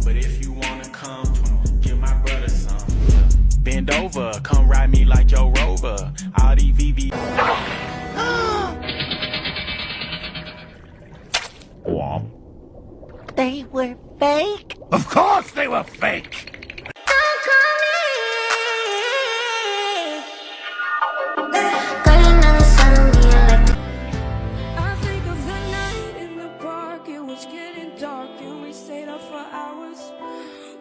But if you wanna come, give my brother some. Bend over, come ride me like your Rover. Audi VV. They were fake? Of course they were fake! Don't call me. Got another son of me, I like to. I think of the night in the park. It was getting dark and we stayed up for hours.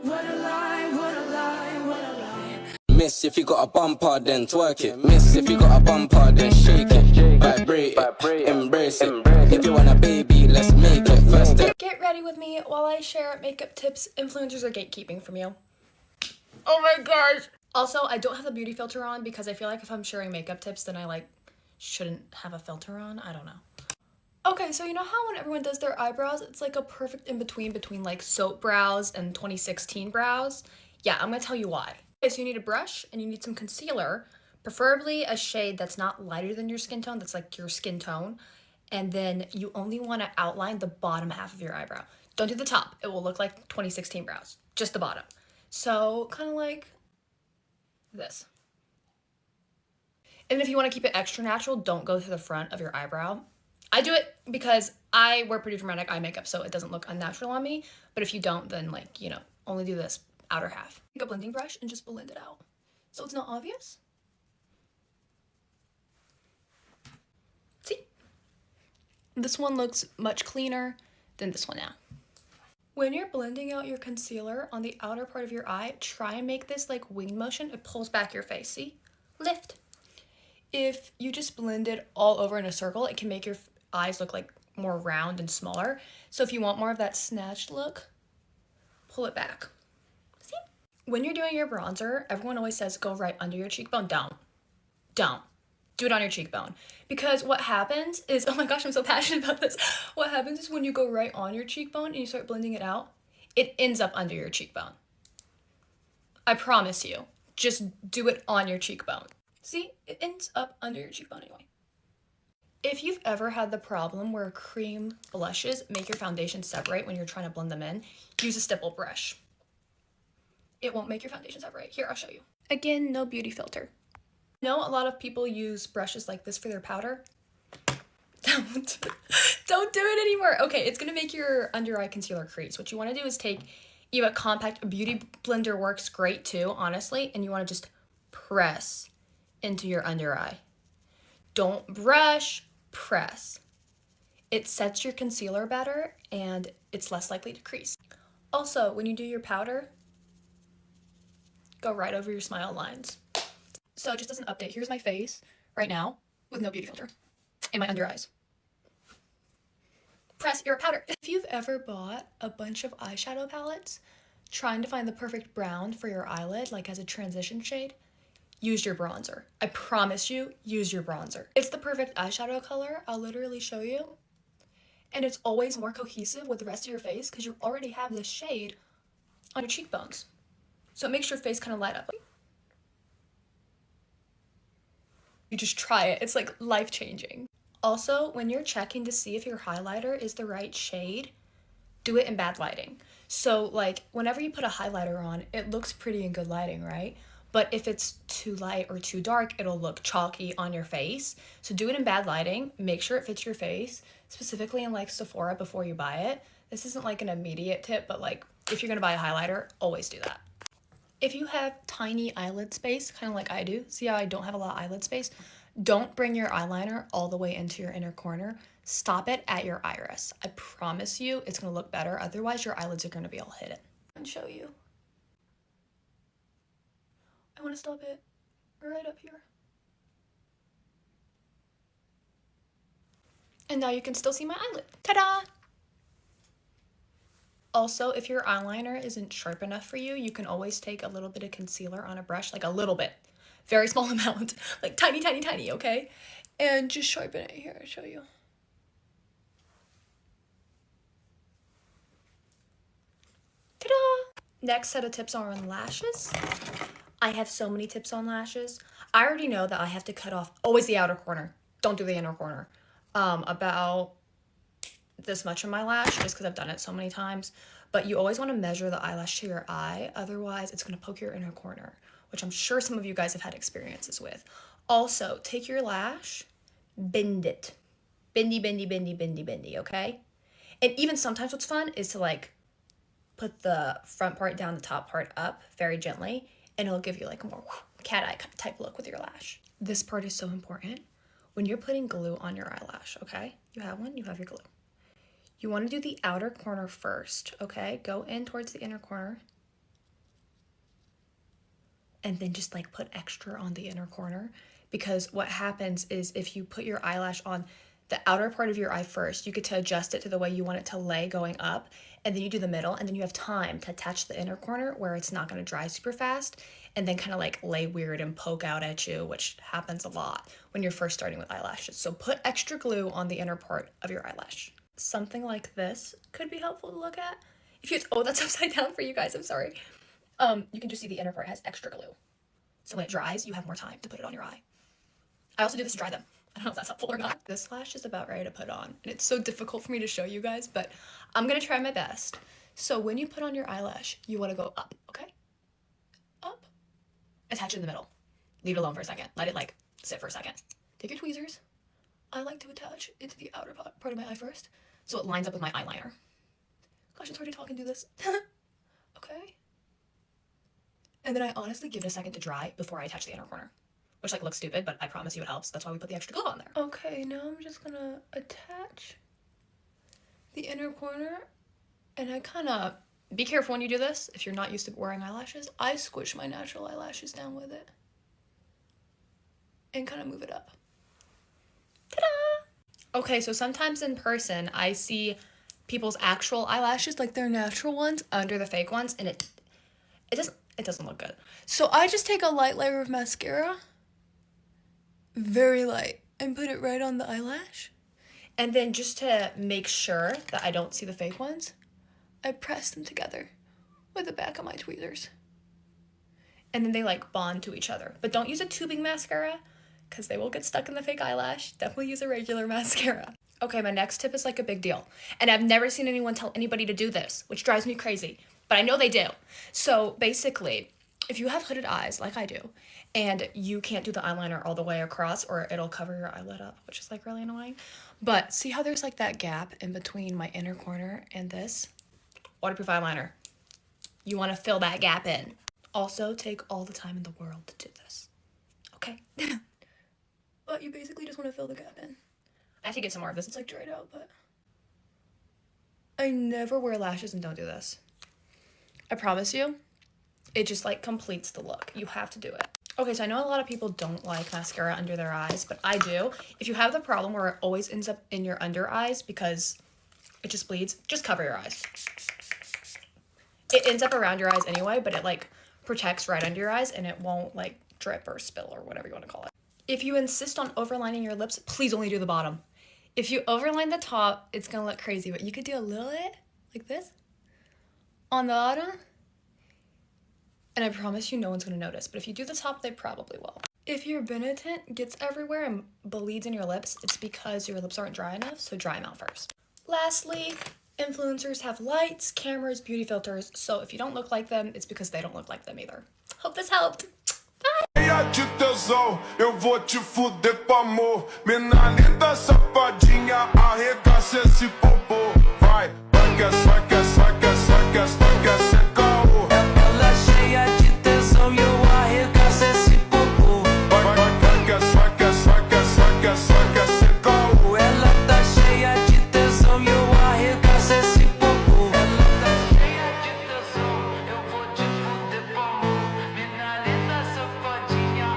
What a lie, what a lie, what a lie. Miss, if you got a bumper, then twerk it. Miss, if you got a bumper, then shake it. Vibrate it, embrace it. If you want a baby, let's make it. First step. Get ready with me while I share makeup tips influencers are gatekeeping from you. Oh my gosh. Also, I don't have the beauty filter on because I feel like if I'm sharing makeup tips, then I shouldn't have a filter on. I don't know. Okay, so you know how when everyone does their eyebrows, it's like a perfect in-between between like soap brows and 2016 brows? Yeah, I'm gonna tell you why. Okay, so you need a brush and you need some concealer, preferably a shade that's not lighter than your skin tone, that's like your skin tone. And then you only want to outline the bottom half of your eyebrow. Don't do the top. It will look like 2016 brows. Just the bottom. So kind of like this. And if you want to keep it extra natural, don't go to the front of your eyebrow. I do it because I wear pretty dramatic eye makeup, so it doesn't look unnatural on me. But if you don't, then only do this outer half. Take a blending brush and just blend it out so it's not obvious. See? This one looks much cleaner than this one now. When you're blending out your concealer on the outer part of your eye, try and make this like wing motion. It pulls back your face, see? Lift. If you just blend it all over in a circle, it can make your eyes look like more round and smaller. So if you want more of that snatched look, pull it back. See? When you're doing your bronzer, everyone always says go right under your cheekbone. Don't. Do it on your cheekbone. Because what happens is, oh my gosh, I'm so passionate about this. What happens is when you go right on your cheekbone and you start blending it out, it ends up under your cheekbone. I promise you. Just do it on your cheekbone. See, it ends up under your cheekbone anyway. If you've ever had the problem where cream blushes make your foundation separate when you're trying to blend them in, use a stipple brush. It won't make your foundation separate. Here, I'll show you. Again, no beauty filter. Know a lot of people use brushes like this for their powder. Don't do it anymore. Okay, it's gonna make your under eye concealer crease. What you wanna do is take, you have a compact beauty blender works great too, honestly, and you wanna just press into your under eye. Don't brush, press. It sets your concealer better and it's less likely to crease. Also, when you do your powder, go right over your smile lines. So just as an update, here's my face right now with no beauty filter and my under eyes. Press your powder. If you've ever bought a bunch of eyeshadow palettes, trying to find the perfect brown for your eyelid, like as a transition shade, use your bronzer. I promise you, use your bronzer. It's the perfect eyeshadow color. I'll literally show you. And it's always more cohesive with the rest of your face because you already have this shade on your cheekbones. So it makes your face kind of light up. You just try it. It's like life-changing. Also, when you're checking to see if your highlighter is the right shade, do it in bad lighting. So like whenever you put a highlighter on, it looks pretty in good lighting, right? But if it's too light or too dark, it'll look chalky on your face. So do it in bad lighting. Make sure it fits your face, specifically in like Sephora before you buy it. This isn't like an immediate tip, but like if you're gonna buy a highlighter, always do that. If you have tiny eyelid space, kind of like I do, see how I don't have a lot of eyelid space? Don't bring your eyeliner all the way into your inner corner. Stop it at your iris. I promise you it's gonna look better. Otherwise, your eyelids are gonna be all hidden. And show you. I wanna stop it right up here. And now you can still see my eyelid. Ta-da! Also, if your eyeliner isn't sharp enough for you, you can always take a little bit of concealer on a brush, like a little bit, very small amount, like tiny, tiny, tiny, okay? And just sharpen it. Here, I'll show you. Ta-da! Next set of tips are on lashes. I have so many tips on lashes. I already know that I have to cut off always the outer corner. Don't do the inner corner. About this much of my lash just because I've done it so many times. But you always want to measure the eyelash to your eye. Otherwise, it's going to poke your inner corner, which I'm sure some of you guys have had experiences with. Also, take your lash, bend it. Bendy, bendy, bendy, bendy, bendy, okay? And even sometimes what's fun is to like put the front part down, the top part up very gently, and it'll give you like a more cat eye type look with your lash. This part is so important. When you're putting glue on your eyelash, okay? You have one, you have your glue. You want to do the outer corner first, okay? Go in towards the inner corner. And then just like put extra on the inner corner, because what happens is if you put your eyelash on the outer part of your eye first, you get to adjust it to the way you want it to lay going up, and then you do the middle, and then you have time to attach the inner corner where it's not going to dry super fast and then kind of like lay weird and poke out at you, which happens a lot when you're first starting with eyelashes. So put extra glue on the inner part of your eyelash. Something like this could be helpful to look at. If you, oh, that's upside down for you guys, I'm sorry. You can just see the inner part has extra glue. So when it dries, you have more time to put it on your eye. I also do this to dry them. I don't know if that's helpful or not. This lash is about ready to put on, and it's so difficult for me to show you guys, but I'm gonna try my best. So when you put on your eyelash, you wanna go up, okay? Up. Attach it in the middle. Leave it alone for a second. Let it like sit for a second. Take your tweezers. I like to attach it to the outer part of my eye first, so it lines up with my eyeliner. Gosh, it's hard to talk and do this. Okay. And then I honestly give it a second to dry before I attach the inner corner. Which like looks stupid, but I promise you it helps. That's why we put the extra glue on there. Okay, now I'm just gonna attach the inner corner, and I kind of, be careful when you do this. If you're not used to wearing eyelashes, I squish my natural eyelashes down with it and kind of move it up. Ta-da! Okay, so sometimes in person, I see people's actual eyelashes, like their natural ones, under the fake ones, and it doesn't look good. So I just take a light layer of mascara, very light, and put it right on the eyelash. And then just to make sure that I don't see the fake ones, I press them together with the back of my tweezers. And then they like bond to each other. But don't use a tubing mascara, because they will get stuck in the fake eyelash. Definitely use a regular mascara. Okay, my next tip is like a big deal. And I've never seen anyone tell anybody to do this, which drives me crazy. But I know they do. So basically, if you have hooded eyes, like I do, and you can't do the eyeliner all the way across, or it'll cover your eyelid up, which is like really annoying. But see how there's like that gap in between my inner corner and this? Waterproof eyeliner. You want to fill that gap in. Also, take all the time in the world to do this. Okay? But you basically just want to fill the gap in. I have to get some more of this. It's like dried out, but I never wear lashes and don't do this. I promise you, it just like completes the look. You have to do it. Okay, so I know a lot of people don't like mascara under their eyes, but I do. If you have the problem where it always ends up in your under eyes because it just bleeds, just cover your eyes. It ends up around your eyes anyway, but it like protects right under your eyes and it won't like drip or spill or whatever you want to call it. If you insist on overlining your lips, please only do the bottom. If you overline the top, it's gonna look crazy, but you could do a little bit like this on the bottom. And I promise you no one's gonna notice, but if you do the top, they probably will. If your Benetint gets everywhere and bleeds in your lips, it's because your lips aren't dry enough, so dry them out first. Lastly, influencers have lights, cameras, beauty filters, so if you don't look like them, it's because they don't look like them either. Hope this helped. De tesão, eu vou te fuder com amor. Mina linda, safadinha, arregaça esse popô. Vai, vai que é caô. Ela é cheia de tesão e eu arregaço esse popô. Vai que é caô. Ela tá cheia de tesão e eu arregaço esse popô. Ela tá cheia de tesão, eu vou te fuder com amor. Mina linda, safadinha.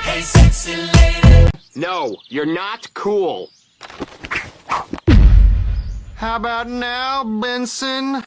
Hey, sexy lady. No, you're not cool. How about now, Benson?